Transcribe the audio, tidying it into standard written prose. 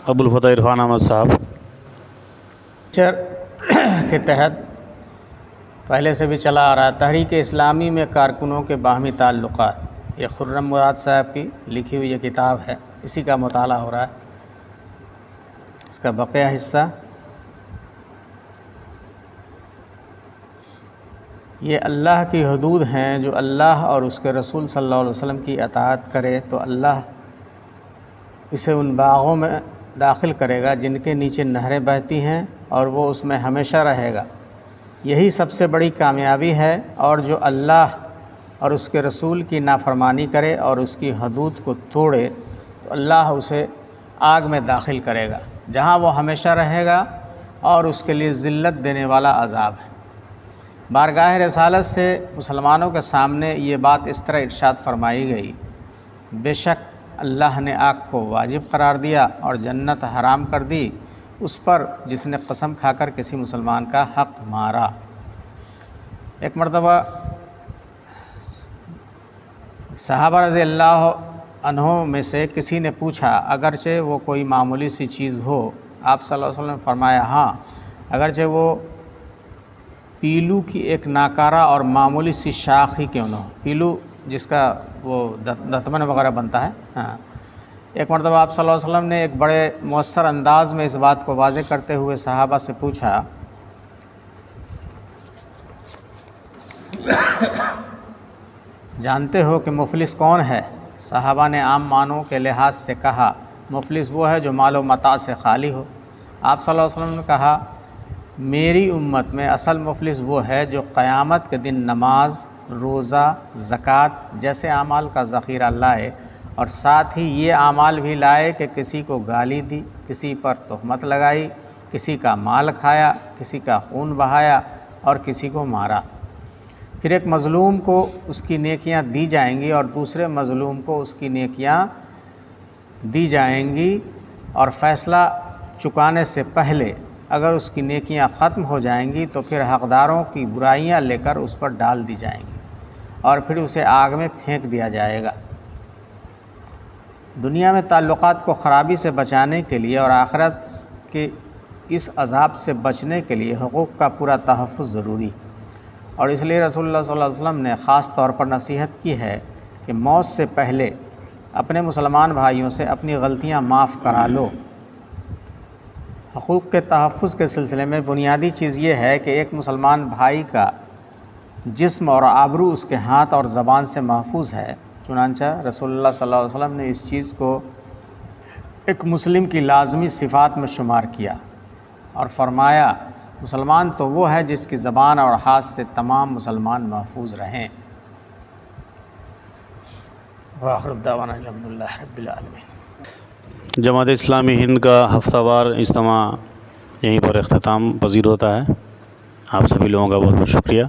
ابوالفتح عرفان احمد صاحب کے تحت پہلے سے بھی چلا آ رہا ہے تحریک اسلامی میں کارکنوں کے باہمی تعلقات، یہ خرم مراد صاحب کی لکھی ہوئی یہ کتاب ہے، اسی کا مطالعہ ہو رہا ہے۔ اس کا بقیہ حصہ یہ اللہ کی حدود ہیں، جو اللہ اور اس کے رسول صلی اللہ علیہ وسلم کی اطاعت کرے تو اللہ اسے ان باغوں میں داخل کرے گا جن کے نیچے نہریں بہتی ہیں اور وہ اس میں ہمیشہ رہے گا۔ یہی سب سے بڑی کامیابی ہے، اور جو اللہ اور اس کے رسول کی نافرمانی کرے اور اس کی حدود کو توڑے تو اللہ اسے آگ میں داخل کرے گا جہاں وہ ہمیشہ رہے گا، اور اس کے لیے ذلت دینے والا عذاب ہے۔ بارگاہ رسالت سے مسلمانوں کے سامنے یہ بات اس طرح ارشاد فرمائی گئی، بے شک اللہ نے آگ کو واجب قرار دیا اور جنت حرام کر دی اس پر جس نے قسم کھا کر کسی مسلمان کا حق مارا۔ ایک مرتبہ صحابہ رضی اللہ عنہم میں سے کسی نے پوچھا، اگرچہ وہ کوئی معمولی سی چیز ہو، آپ صلی اللہ علیہ وسلم نے فرمایا ہاں، اگرچہ وہ پیلو کی ایک ناکارہ اور معمولی سی شاخ ہی کیوں نہ ہو، پیلو جس کا وہ دتمن وغیرہ بنتا ہے۔ ہاں، ایک مرتبہ آپ صلی اللہ علیہ وسلم نے ایک بڑے مؤثر انداز میں اس بات کو واضح کرتے ہوئے صحابہ سے پوچھا، جانتے ہو کہ مفلس کون ہے؟ صحابہ نے عام معنوں کے لحاظ سے کہا، مفلس وہ ہے جو مال و متاع سے خالی ہو۔ آپ صلی اللہ علیہ وسلم نے کہا، میری امت میں اصل مفلس وہ ہے جو قیامت کے دن نماز، روزہ، زکوٰۃ جیسے اعمال کا ذخیرہ لائے، اور ساتھ ہی یہ اعمال بھی لائے کہ کسی کو گالی دی، کسی پر تہمت لگائی، کسی کا مال کھایا، کسی کا خون بہایا اور کسی کو مارا۔ پھر ایک مظلوم کو اس کی نیکیاں دی جائیں گی اور دوسرے مظلوم کو اس کی نیکیاں دی جائیں گی، اور فیصلہ چکانے سے پہلے اگر اس کی نیکیاں ختم ہو جائیں گی تو پھر حقداروں کی برائیاں لے کر اس پر ڈال دی جائیں گی اور پھر اسے آگ میں پھینک دیا جائے گا۔ دنیا میں تعلقات کو خرابی سے بچانے کے لیے اور آخرت کے اس عذاب سے بچنے کے لیے حقوق کا پورا تحفظ ضروری، اور اس لیے رسول اللہ صلی اللہ علیہ وسلم نے خاص طور پر نصیحت کی ہے کہ موت سے پہلے اپنے مسلمان بھائیوں سے اپنی غلطیاں معاف کرا لو۔ حقوق کے تحفظ کے سلسلے میں بنیادی چیز یہ ہے کہ ایک مسلمان بھائی کا جسم اور آبرو اس کے ہاتھ اور زبان سے محفوظ ہے، چنانچہ رسول اللہ صلی اللہ علیہ وسلم نے اس چیز کو ایک مسلم کی لازمی صفات میں شمار کیا اور فرمایا، مسلمان تو وہ ہے جس کی زبان اور ہاتھ سے تمام مسلمان محفوظ رہیں۔ وآخر دعوانا الحمدللہ رب العالمین۔ جماعت اسلامی ہند کا ہفتہ وار اجتماع یہیں پر اختتام پذیر ہوتا ہے۔ آپ سبھی لوگوں کا بہت بہت شکریہ۔